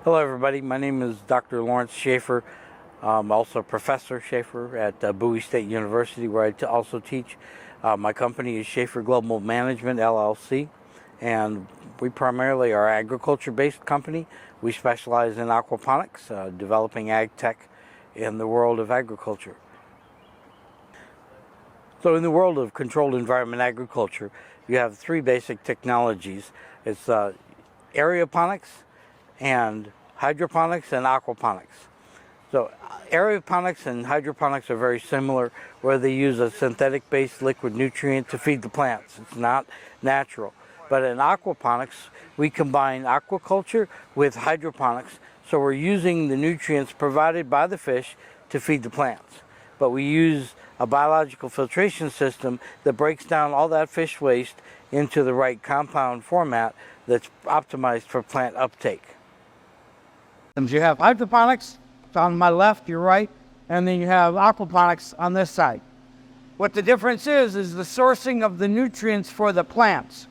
Hello everybody, my name is Dr. Lawrence Schafer. I'm also Professor Schafer at Bowie State University, where I also teach. My company is Schafer Global Management LLC, and we primarily are an agriculture-based company. We specialize in aquaponics, developing ag tech in the world of agriculture. So in the world of controlled environment agriculture, you have three basic technologies. It's aeroponics, and hydroponics and aquaponics. So aeroponics and hydroponics are very similar, where they use a synthetic-based liquid nutrient to feed the plants. It's not natural. But in aquaponics, we combine aquaculture with hydroponics, so we're using the nutrients provided by the fish to feed the plants. But we use a biological filtration system that breaks down all that fish waste into the right compound format that's optimized for plant uptake. You have hydroponics on my left, your right, and then you have aquaponics on this side. What the difference is the sourcing of the nutrients for the plants.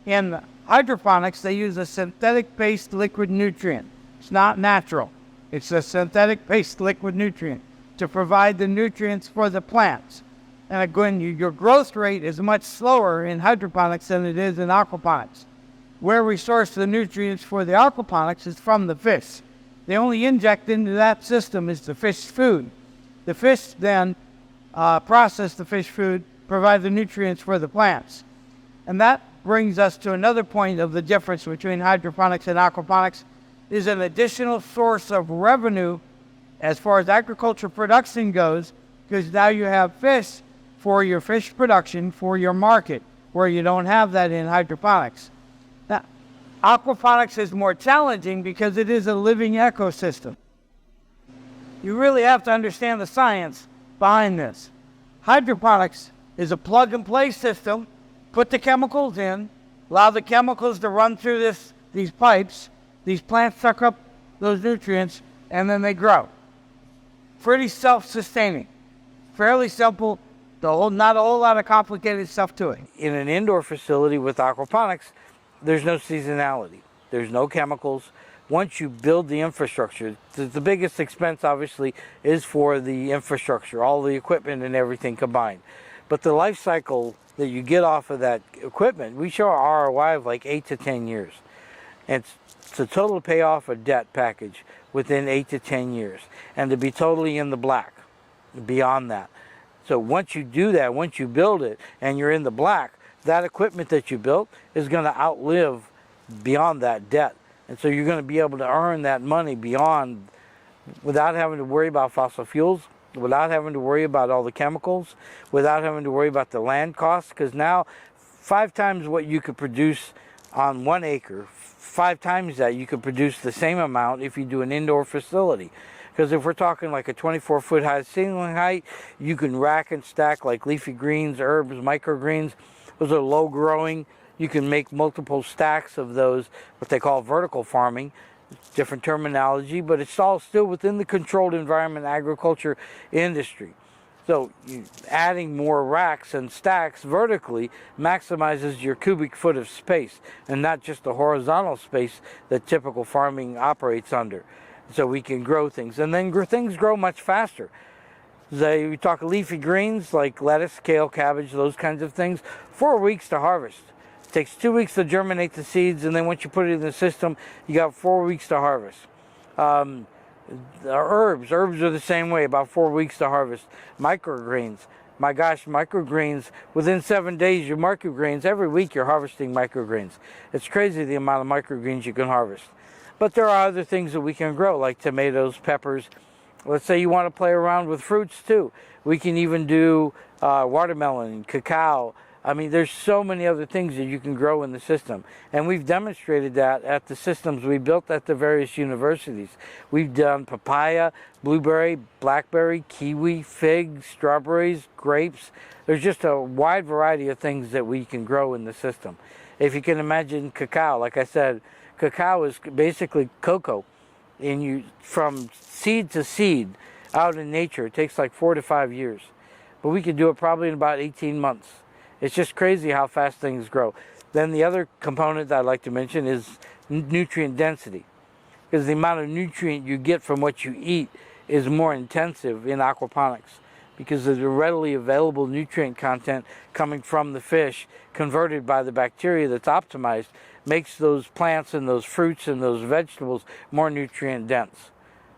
In hydroponics, they use a synthetic-based liquid nutrient. It's not natural. It's a synthetic-based liquid nutrient to provide the nutrients for the plants. And again, your growth rate is much slower in hydroponics than it is in aquaponics. Where we source the nutrients for the aquaponics is from the fish. They only inject into that system is the fish food. The fish then process the fish food, provide the nutrients for the plants. And that brings us to another point of the difference between hydroponics and aquaponics, is an additional source of revenue as far as agriculture production goes, because now you have fish for your fish production, for your market, where you don't have that in hydroponics. Now, aquaponics is more challenging because it is a living ecosystem. You really have to understand the science behind this. Hydroponics is a plug-and-play system. Put the chemicals in, allow the chemicals to run through these pipes. These plants suck up those nutrients, and then they grow. Pretty self-sustaining. Fairly simple, not a whole lot of complicated stuff to it. In an indoor facility with aquaponics, there's no seasonality. There's no chemicals. Once you build the infrastructure, the biggest expense obviously is for the infrastructure, all the equipment and everything combined. But the life cycle that you get off of that equipment, we show our ROI of like 8 to 10 years. And it's a total payoff a debt package within 8 to 10 years. And to be totally in the black beyond that. So once you do that, once you build it and you're in the black, that equipment that you built is going to outlive beyond that debt. And so you're going to be able to earn that money beyond, without having to worry about fossil fuels, without having to worry about all the chemicals, without having to worry about the land costs, because now 5 times what you could produce on 1 acre, 5 times that you could produce the same amount if you do an indoor facility. Because if we're talking like a 24-foot high ceiling height, you can rack and stack like leafy greens, herbs, microgreens. Those are low growing. You can make multiple stacks of those, what they call vertical farming. Different terminology, but it's all still within the controlled environment agriculture industry. So adding more racks and stacks vertically maximizes your cubic foot of space, and not just the horizontal space that typical farming operates under. So we can grow things, and then things grow much faster. We talk leafy greens like lettuce, kale, cabbage, those kinds of things. 4 weeks to harvest. It takes 2 weeks to germinate the seeds, and then once you put it in the system, you got 4 weeks to harvest. Herbs are the same way, about 4 weeks to harvest. Microgreens, my gosh, microgreens, within 7 days, your microgreens, every week you're harvesting microgreens. It's crazy the amount of microgreens you can harvest. But there are other things that we can grow, like tomatoes, peppers. Let's say you want to play around with fruits too. We can even do watermelon, cacao. I mean, there's so many other things that you can grow in the system. And we've demonstrated that at the systems we built at the various universities. We've done papaya, blueberry, blackberry, kiwi, figs, strawberries, grapes. There's just a wide variety of things that we can grow in the system. If you can imagine cacao, like I said, cacao is basically cocoa. And from seed to seed out in nature, it takes like 4 to 5 years. But we could do it probably in about 18 months. It's just crazy how fast things grow. Then the other component that I'd like to mention is nutrient density. because the amount of nutrient you get from what you eat is more intensive in aquaponics, because of the readily available nutrient content coming from the fish converted by the bacteria that's optimized makes those plants and those fruits and those vegetables more nutrient dense.